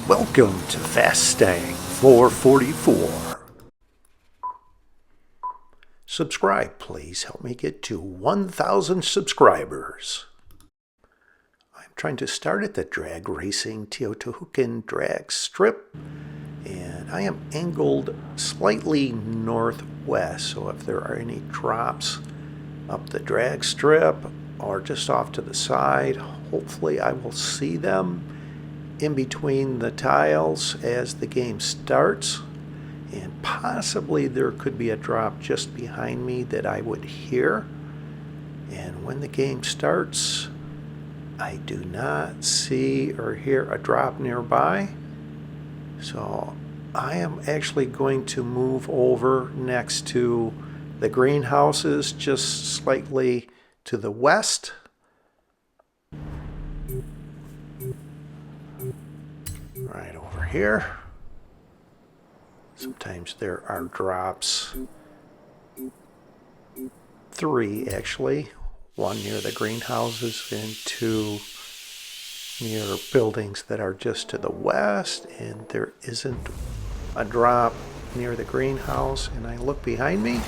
Welcome to Fastang 444. Subscribe, please. Help me get to 1,000 subscribers. I'm trying to start at the drag racing Teotihuacan drag strip, and I am angled slightly northwest, so if there are any drops up the drag strip or just off to the side, hopefully I will see them in between the tiles as the game starts, and possibly there could be a drop just behind me that I would hear. And when the game starts, I do not see or hear a drop nearby, so I am actually going to move over next to the greenhouses just slightly to the west. Right over here. Sometimes there are drops. 3 actually. 1 near the greenhouses and 2 near buildings that are just to the west. And there isn't a drop near the greenhouse. And I look behind me.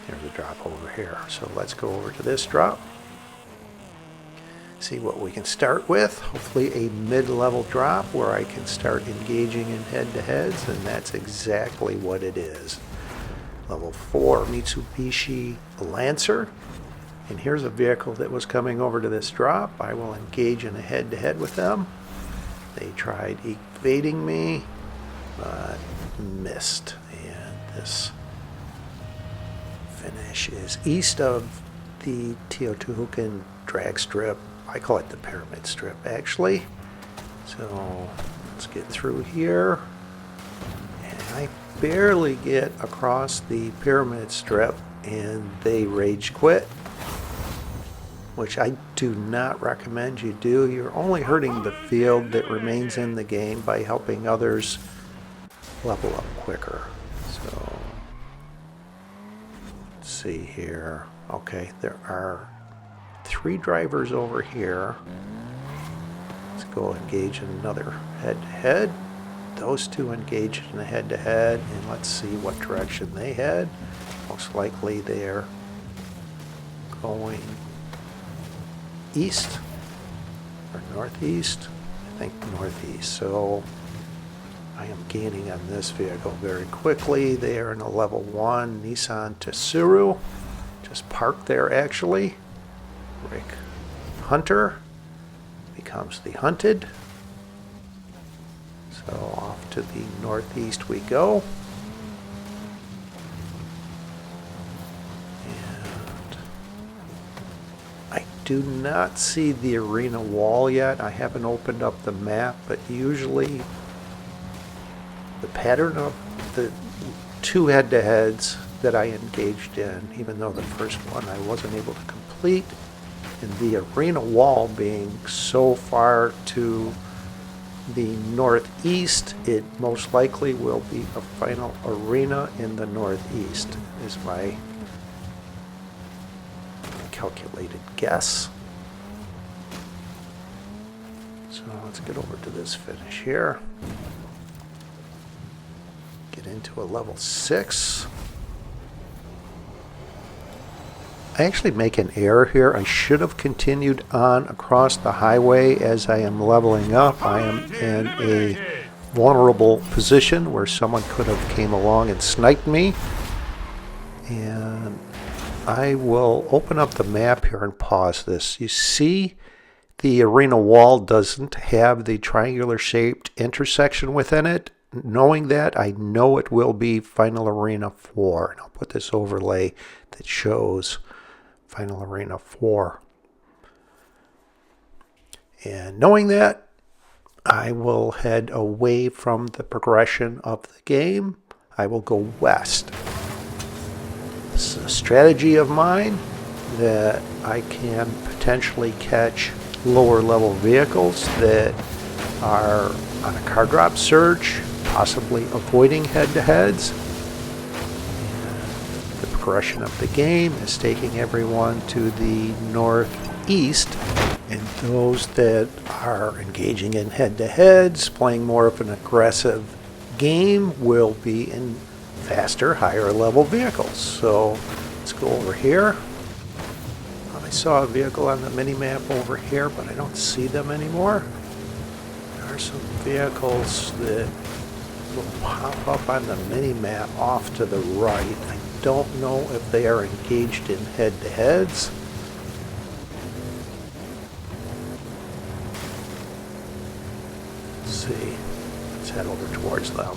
There's a drop over here. So let's go over to this drop. See what we can start with. Hopefully a mid-level drop where I can start engaging in head-to-heads, and that's exactly what it is. Level 4 Mitsubishi Lancer. And here's a vehicle that was coming over to this drop. I will engage in a head-to-head with them. They tried evading me, but missed. And this finish is east of the Teotihuacan drag strip. I call it the pyramid strip, actually. So let's get through here. And I barely get across the pyramid strip, and they rage quit, which I do not recommend you do. You're only hurting the field that remains in the game by helping others level up quicker. So let's see here. Okay, there are 3 drivers over here. Let's go engage in another head-to-head. Those 2 engaged in a head-to-head, and let's see what direction they head. Most likely they're going east or northeast. I think northeast. So I am gaining on this vehicle very quickly. They are in a level 1 Nissan Tsuru. Just parked there actually. Rick Hunter becomes the hunted. So off to the northeast we go. And I do not see the arena wall yet. I haven't opened up the map, but usually the pattern of the 2 head-to-heads that I engaged in, even though the first one I wasn't able to complete, and the arena wall being so far to the northeast, it most likely will be a final arena in the northeast, is my calculated guess. So let's get over to this finish here. Get into a level 6. I actually make an error here. I should have continued on across the highway as I am leveling up. I am in a vulnerable position where someone could have came along and sniped me. And I will open up the map here and pause this. You see the arena wall doesn't have the triangular shaped intersection within it. Knowing that, I know it will be Final Arena 4. And I'll put this overlay that shows Final Arena 4. And knowing that, I will head away from the progression of the game. I will go west. This is a strategy of mine that I can potentially catch lower level vehicles that are on a car drop search, possibly avoiding head-to-heads. Progression of the game is taking everyone to the northeast And those that are engaging in head-to-heads, playing more of an aggressive game, will be in faster, higher level vehicles. So let's go over here. I saw a vehicle on the mini-map over here, but I don't see them anymore. There are some vehicles that will pop up on the mini-map off to the right. I don't know if they are engaged in head-to-heads. Let's see. Let's head over towards them.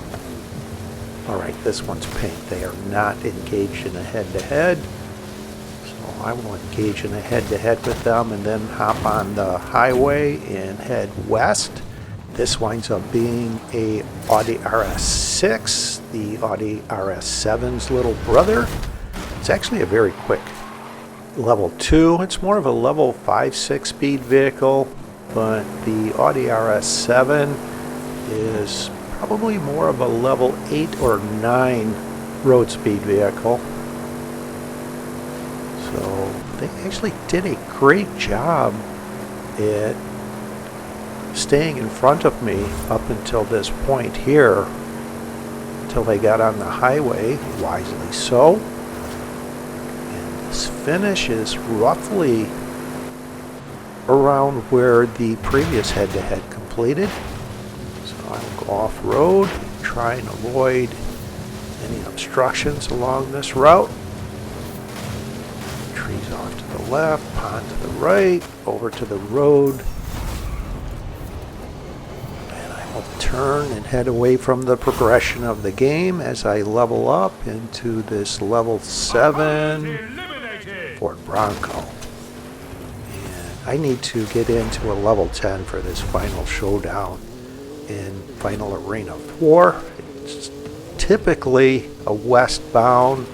Alright, this one's pink. They are not engaged in a head-to-head. So I will engage in a head-to-head with them and then hop on the highway and head west. This winds up being a Audi RS6, the Audi RS7's little brother. It's actually a very quick level 2. It's more of a level 5-6 speed vehicle, but the Audi RS7 is probably more of a level 8 or 9 road speed vehicle. So they actually did a great job at staying in front of me up until this point here, until they got on the highway, wisely so. And this finish is roughly around where the previous head-to-head completed. So I'll go off-road, try and avoid any obstructions along this route. Trees off to the left, pond to the right, over to the road. Turn and head away from the progression of the game as I level up into this level 7 Ford Bronco. And I need to get into a level 10 for this final showdown in Final Arena 4. It's typically a westbound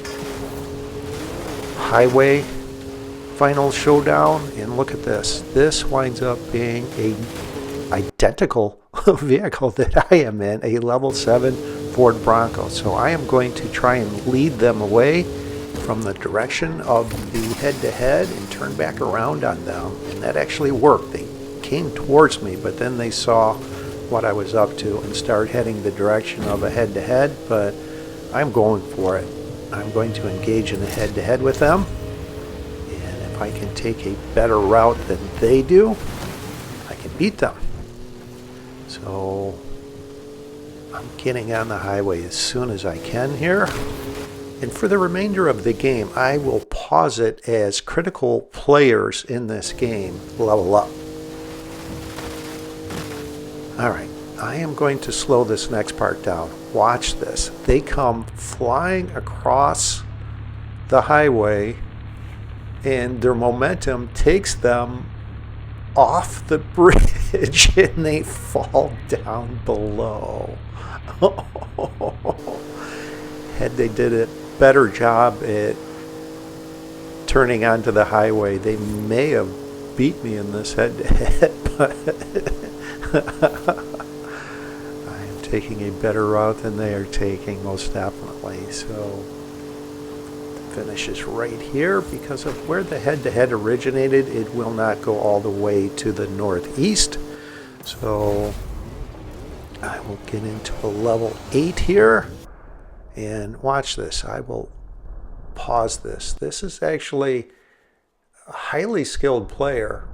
highway final showdown, and look at this. This winds up being a identical vehicle that I am in, a level 7 Ford Bronco. So I am going to try and lead them away from the direction of the head-to-head and turn back around on them. And that actually worked. They came towards me, but then they saw what I was up to and started heading the direction of a head-to-head, but I'm going for it. I'm going to engage in a head-to-head with them. And if I can take a better route than they do, I can beat them. So I'm getting on the highway as soon as I can here. And for the remainder of the game, I will pause it as critical players in this game level up. Alright, I am going to slow this next part down. Watch this. They come flying across the highway and their momentum takes them off the bridge and they fall down below. Had they did a better job at turning onto the highway, they may have beat me in this head-to-head, but I am taking a better route than they are taking, most definitely. So finish is right here. Because of where the head-to-head originated, it will not go all the way to the northeast. So I will get into a level 8 here and watch this. I will pause this. This is actually a highly skilled player,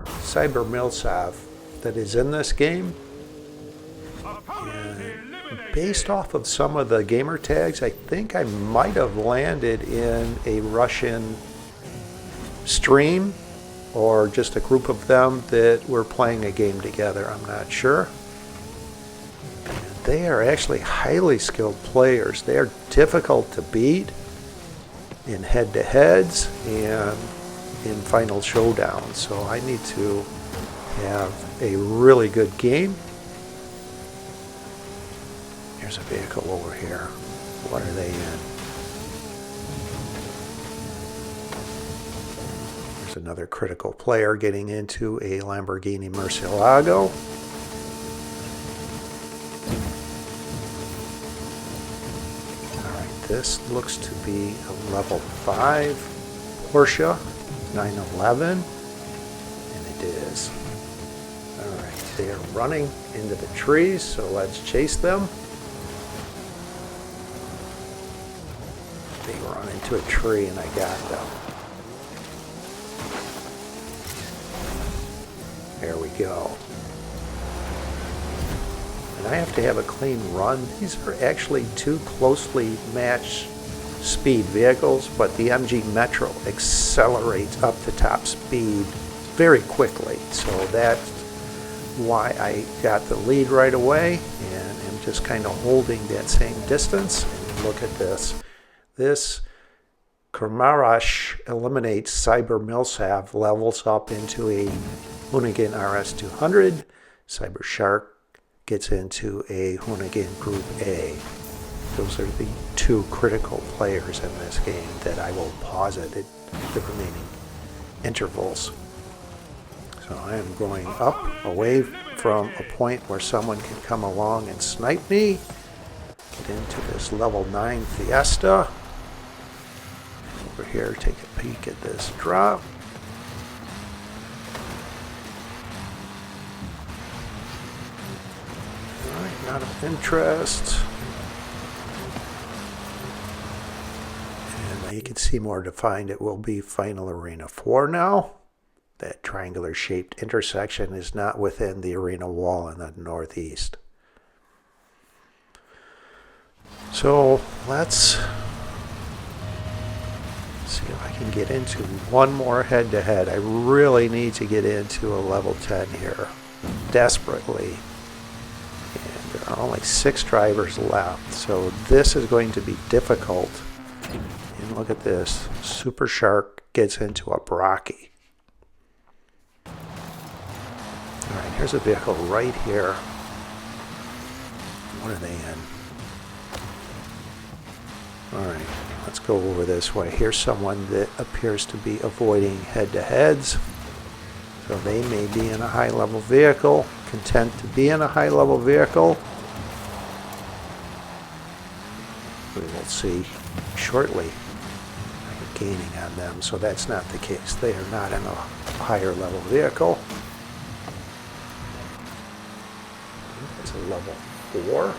Cyber Milsav, that is in this game. And based off of some of the gamer tags, I think I might have landed in a Russian stream or just a group of them that were playing a game together. I'm not sure. They are actually highly skilled players. They are difficult to beat in head-to-heads and in final showdown. So I need to have a really good game. There's a vehicle over here. What are they in? There's another critical player getting into a Lamborghini Murcielago. Alright, this looks to be a level 5 Porsche 911. it is. Alright, they are running into the trees, so let's chase them. They run into a tree and I got them. There we go. And I have to have a clean run. These are actually two closely matched speed vehicles, but the MG Metro accelerates up to top speed very quickly. So that's why I got the lead right away, and I'm just kind of holding that same distance. And look at this. This Kurmarash eliminates Cyber Milsav, levels up into a Hoonigan RS200. Cyber Shark gets into a Hoonigan Group A. Those are the two critical players in this game that I will posit at the remaining intervals. So I am going up, away from a point where someone can come along and snipe me. Get into this level 9 Fiesta. Over here, take a peek at this drop. Alright, not of interest. And you can see more defined. It will be Final Arena 4 now. That triangular shaped intersection is not within the arena wall in the northeast. So let's see if I can get into one more head-to-head. I really need to get into a level 10 here, desperately. And there are only 6 drivers left, so this is going to be difficult. And look at this, Super Shark gets into a Brocky. Alright, here's a vehicle right here. What are they in? Alright, let's go over this way. Here's someone that appears to be avoiding head-to-heads. So they may be in a high-level vehicle, content to be in a high-level vehicle. We will see shortly. I'm gaining on them, so that's not the case. They are not in a higher-level vehicle. It's a level 4,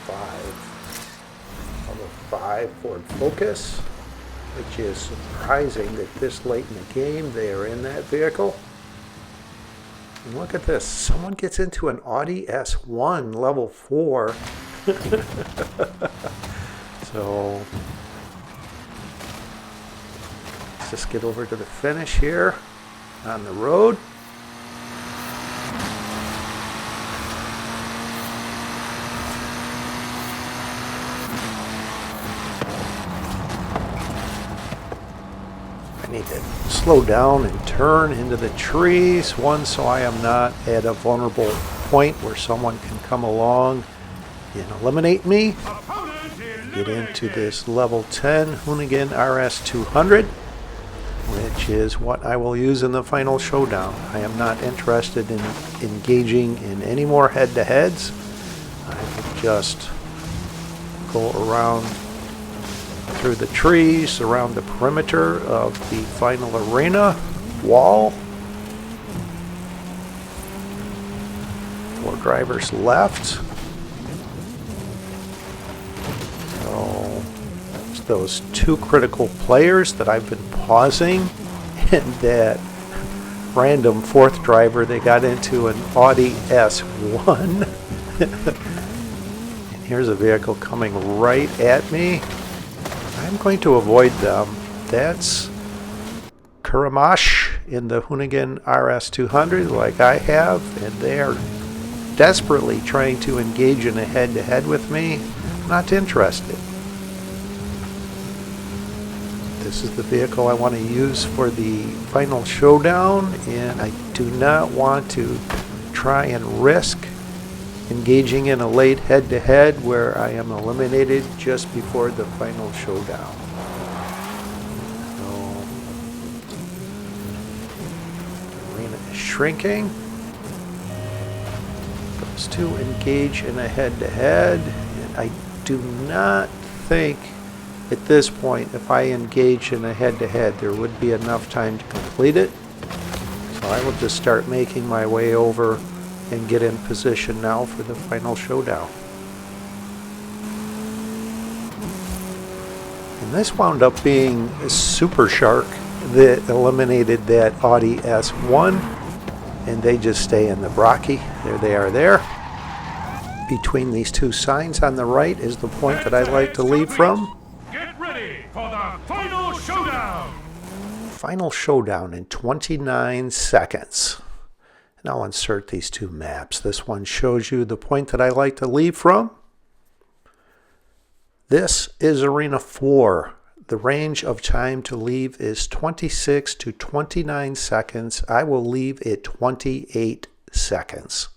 5, level 5 Ford Focus, which is surprising that this late in the game they are in that vehicle. And look at this, someone gets into an Audi S1 level 4. So let's just get over to the finish here on the road. I need to slow down and turn into the trees, one, so I am not at a vulnerable point where someone can come along and eliminate me. Get into this level 10 Hoonigan RS200, which is what I will use in the final showdown. I am not interested in engaging in any more head-to-heads. I will just go around through the trees, around the perimeter of the final arena wall. 4 drivers left. So it's those 2 critical players that I've been pausing, and that random 4th driver they got into an Audi S1. And here's a vehicle coming right at me. I'm going to avoid them. That's Kuramash in the Hoonigan RS200 like I have, and they are desperately trying to engage in a head-to-head with me. Not interested. This is the vehicle I want to use for the final showdown, and I do not want to try and risk engaging in a late head-to-head where I am eliminated just before the final showdown. So, the arena is shrinking. Those 2 engage in a head-to-head, and I do not think at this point, if I engage in a head-to-head, there would be enough time to complete it. So I will just start making my way over and get in position now for the final showdown. And this wound up being a Super Shark that eliminated that Audi S1, and they just stay in the Brocky. There they are there. Between these two signs on the right is the point that I like to leave from. Get ready for the final showdown! Final showdown in 29 seconds. And I'll insert these two maps. This one shows you the point that I like to leave from. This is Arena 4. The range of time to leave is 26 to 29 seconds. I will leave at 28 seconds.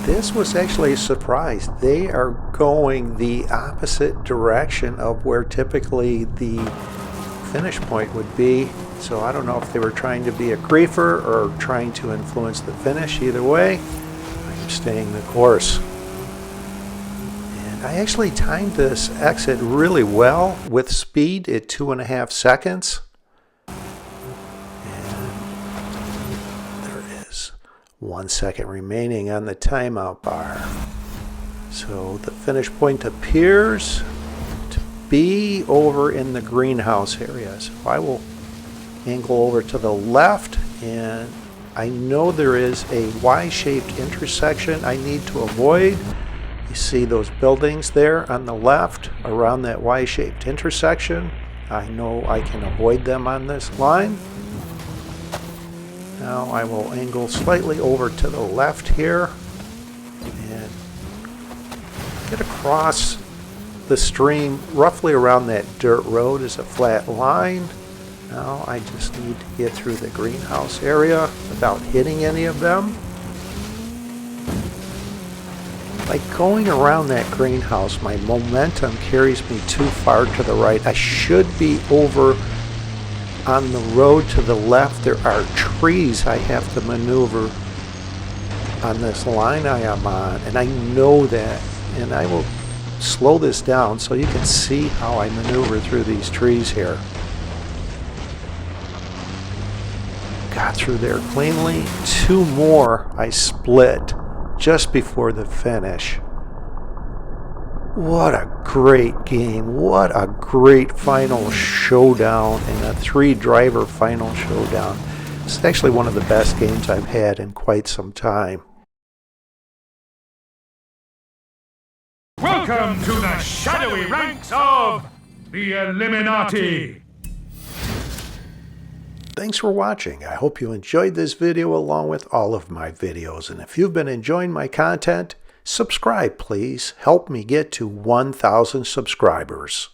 This was actually a surprise. They are going the opposite direction of where typically the finish point would be. So I don't know if they were trying to be a griefer or trying to influence the finish. Either way, I'm staying the course. And I actually timed this exit really well with speed at 2.5 seconds. And there is 1 second remaining on the timeout bar. So the finish point appears to be over in the greenhouse area. So I will angle over to the left, and I know there is a Y-shaped intersection I need to avoid. You see those buildings there on the left around that Y-shaped intersection. I know I can avoid them on this line. Now I will angle slightly over to the left here and get across the stream. Roughly around that dirt road is a flat line. Now I just need to get through the greenhouse area without hitting any of them. By going around that greenhouse, my momentum carries me too far to the right. I should be over on the road to the left. There are trees I have to maneuver on this line I am on, and I know that. And I will slow this down so you can see how I maneuver through these trees here. Got through there cleanly. 2 more I split just before the finish. What a great game. What a great final showdown, and a 3-driver final showdown. It's actually one of the best games I've had in quite some time. Welcome to the shadowy ranks of the Illuminati! Thanks for watching. I hope you enjoyed this video along with all of my videos. And if you've been enjoying my content, subscribe please. Help me get to 1,000 subscribers.